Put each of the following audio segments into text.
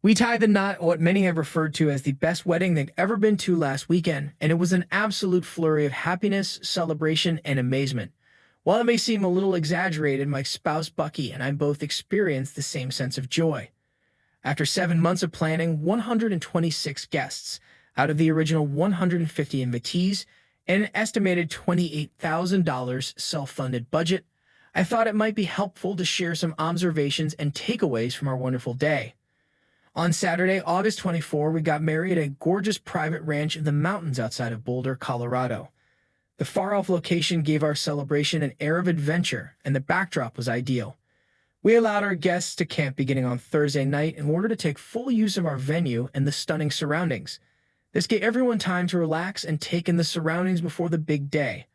We tied the knot at what many have referred to as the best wedding they'd ever been to last weekend, and it was an absolute flurry of happiness, celebration, and amazement. While it may seem a little exaggerated, my spouse Bucky and I both experienced the same sense of joy. After 7 months of planning, 126 guests out of the original 150 invitees, and an estimated $28,000 self-funded budget, I thought it might be helpful to share some observations and takeaways from our wonderful day. On Saturday, August 24, we got married at a gorgeous private ranch in the mountains outside of Boulder, Colorado. The far-off location gave our celebration an air of adventure, and the backdrop was ideal. We allowed our guests to camp beginning on Thursday night in order to take full use of our venue and the stunning surroundings. This gave everyone time to relax and take in the surroundings before the big day.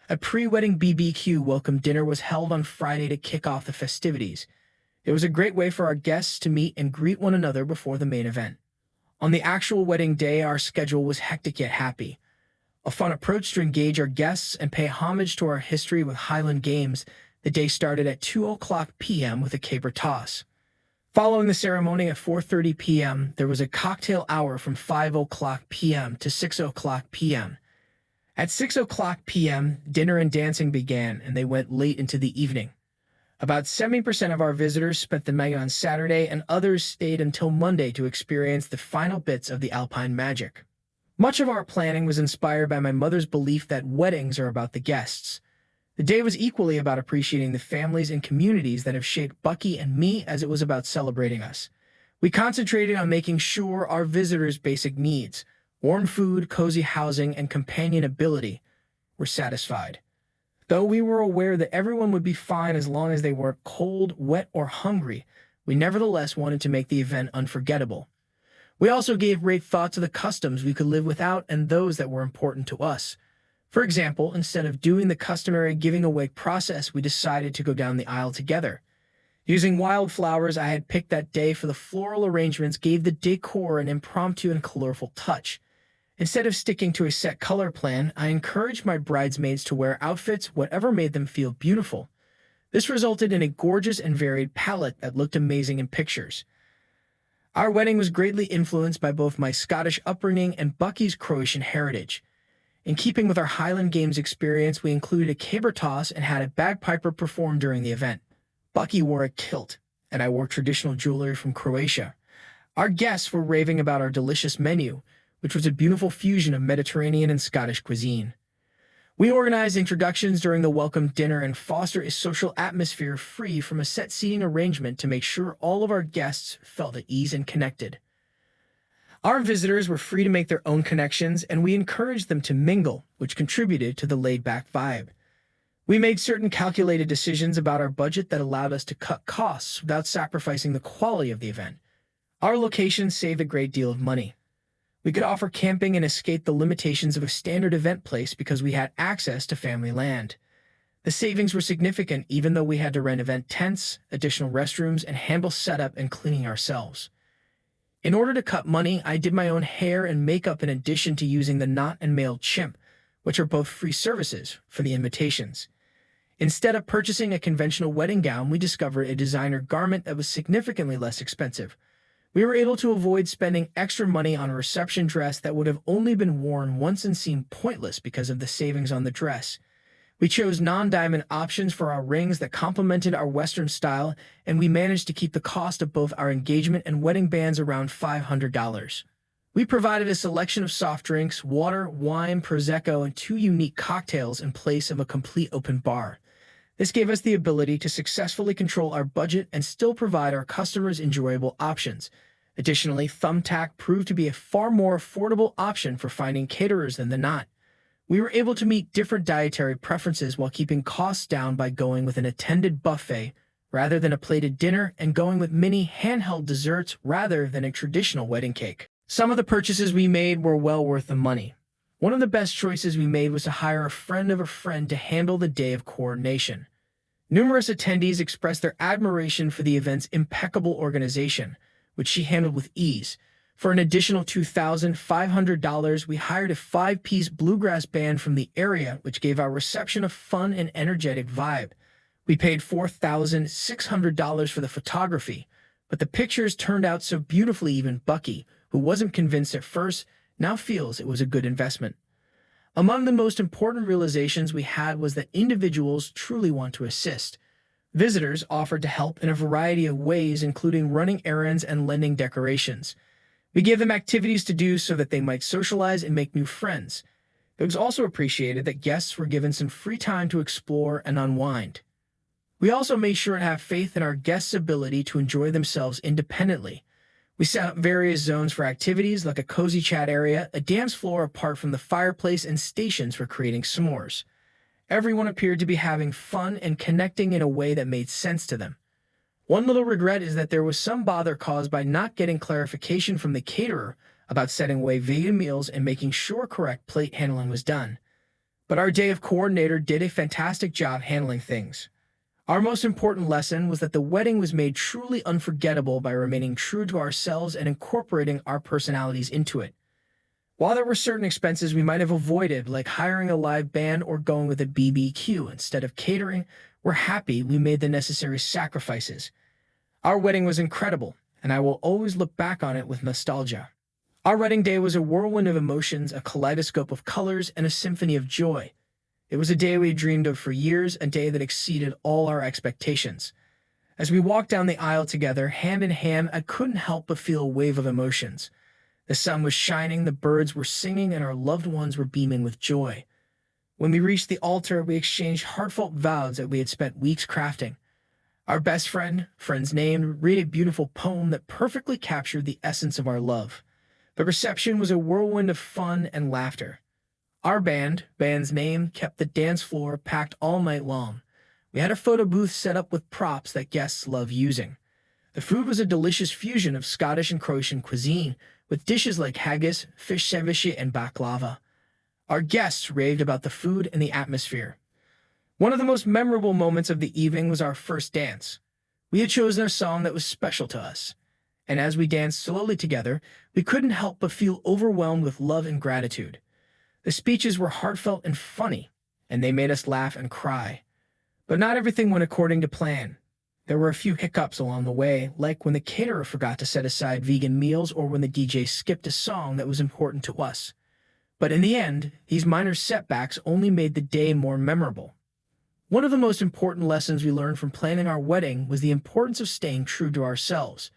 A pre-wedding BBQ Welcome Dinner was held on Friday to kick off the festivities. It was a great way for our guests to meet and greet one another before the main event. On the actual wedding day, our schedule was hectic yet happy. A fun approach to engage our guests and pay homage to our history with Highland Games. The day started at 2:00 p.m. with a caber toss. Following the ceremony at 4:30 p.m., there was a cocktail hour from 5:00 p.m. to 6:00 p.m. At 6:00 p.m., dinner and dancing began, and they went late into the evening. About 70% of our visitors spent the night on Saturday, and others stayed until Monday to experience the final bits of the Alpine magic. Much of our planning was inspired by my mother's belief that weddings are about the guests. The day was equally about appreciating the families and communities that have shaped Bucky and me as it was about celebrating us. We concentrated on making sure our visitors' basic needs, warm food, cozy housing, and companionability, were satisfied. Though we were aware that everyone would be fine as long as they weren't cold, wet, or hungry, we nevertheless wanted to make the event unforgettable. We also gave great thought to the customs we could live without and those that were important to us. For example, instead of doing the customary giving away process, we decided to go down the aisle together. Using wildflowers I had picked that day for the floral arrangements gave the decor an impromptu and colorful touch. Instead of sticking to a set color plan, I encouraged my bridesmaids to wear outfits whatever made them feel beautiful. This resulted in a gorgeous and varied palette that looked amazing in pictures. Our wedding was greatly influenced by both my Scottish upbringing and Bucky's Croatian heritage. In keeping with our Highland Games experience, we included a caber toss and had a bagpiper perform during the event. Bucky wore a kilt, and I wore traditional jewelry from Croatia. Our guests were raving about our delicious menu, which was a beautiful fusion of Mediterranean and Scottish cuisine. We organized introductions during the welcome dinner and fostered a social atmosphere free from a set seating arrangement to make sure all of our guests felt at ease and connected. Our visitors were free to make their own connections, and we encouraged them to mingle, which contributed to the laid-back vibe. We made certain calculated decisions about our budget that allowed us to cut costs without sacrificing the quality of the event. Our location saved a great deal of money. We could offer camping and escape the limitations of a standard event place because we had access to family land. The savings were significant even though we had to rent event tents, additional restrooms, and handle setup and cleaning ourselves. In order to cut money, I did my own hair and makeup in addition to using the knot and mailed chimp, which are both free services, for the invitations. Instead of purchasing a conventional wedding gown, we discovered a designer garment that was significantly less expensive. We were able to avoid spending extra money on a reception dress that would have only been worn once and seemed pointless because of the savings on the dress. We chose non-diamond options for our rings that complemented our Western style, and we managed to keep the cost of both our engagement and wedding bands around $500. We provided a selection of soft drinks, water, wine, Prosecco, and 2 unique cocktails in place of a complete open bar. This gave us the ability to successfully control our budget and still provide our customers enjoyable options. Additionally, Thumbtack proved to be a far more affordable option for finding caterers than the Knot. We were able to meet different dietary preferences while keeping costs down by going with an attended buffet rather than a plated dinner and going with mini handheld desserts rather than a traditional wedding cake. Some of the purchases we made were well worth the money. One of the best choices we made was to hire a friend of a friend to handle the day of coordination. Numerous attendees expressed their admiration for the event's impeccable organization, which she handled with ease. For an additional $2,500, we hired a 5-piece bluegrass band from the area, which gave our reception a fun and energetic vibe. We paid $4,600 for the photography, But the pictures turned out so beautifully even Bucky, who wasn't convinced at first, now feels it was a good investment. Among the most important realizations we had was that individuals truly want to assist. Visitors offered to help in a variety of ways, including running errands and lending decorations. We gave them activities to do so that they might socialize and make new friends. It was also appreciated that guests were given some free time to explore and unwind. We also made sure to have faith in our guests' ability to enjoy themselves independently. We set up various zones for activities like a cozy chat area, a dance floor apart from the fireplace, and stations for creating s'mores. Everyone appeared to be having fun and connecting in a way that made sense to them. One little regret is that there was some bother caused by not getting clarification from the caterer about setting away vegan meals and making sure correct plate handling was done. But our day of coordinator did a fantastic job handling things. Our most important lesson was that the wedding was made truly unforgettable by remaining true to ourselves and incorporating our personalities into it. While there were certain expenses we might have avoided, like hiring a live band or going with a BBQ instead of catering, we're happy we made the necessary sacrifices. Our wedding was incredible, and I will always look back on it with nostalgia. Our wedding day was a whirlwind of emotions, a kaleidoscope of colors, and a symphony of joy. It was a day we had dreamed of for years, a day that exceeded all our expectations. As we walked down the aisle together, hand in hand, I couldn't help but feel a wave of emotions. The sun was shining, the birds were singing, and our loved ones were beaming with joy. When we reached the altar, we exchanged heartfelt vows that we had spent weeks crafting. Our best friend's name, read a beautiful poem that perfectly captured the essence of our love. The reception was a whirlwind of fun and laughter. Our band's name, kept the dance floor packed all night long. We had a photo booth set up with props that guests love using. The food was a delicious fusion of Scottish and Croatian cuisine, with dishes like haggis, fish ceviche, and baklava. Our guests raved about the food and the atmosphere. One of the most memorable moments of the evening was our first dance. We had chosen a song that was special to us, and as we danced slowly together, we couldn't help but feel overwhelmed with love and gratitude. The speeches were heartfelt and funny, and they made us laugh and cry. But not everything went according to plan. There were a few hiccups along the way, like when the caterer forgot to set aside vegan meals or when the DJ skipped a song that was important to us. But in the end, these minor setbacks only made the day more memorable. One of the most important lessons we learned from planning our wedding was the importance of staying true to ourselves.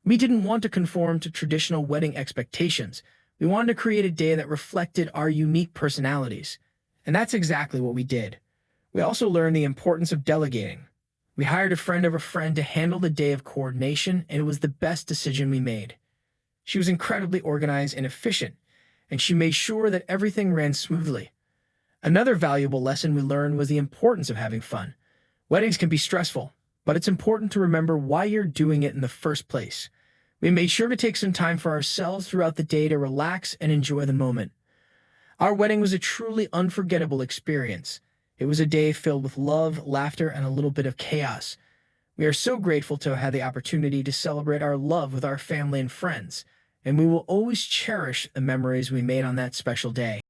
We didn't want to conform to traditional wedding expectations. We wanted to create a day that reflected our unique personalities. And that's exactly what we did. We also learned the importance of delegating. We hired a friend of a friend to handle the day of coordination, and it was the best decision we made. She was incredibly organized and efficient, and she made sure that everything ran smoothly. Another valuable lesson we learned was the importance of having fun. Weddings can be stressful, but it's important to remember why you're doing it in the first place. We made sure to take some time for ourselves throughout the day to relax and enjoy the moment. Our wedding was a truly unforgettable experience. It was a day filled with love, laughter, and a little bit of chaos. We are so grateful to have had the opportunity to celebrate our love with our family and friends, and we will always cherish the memories we made on that special day.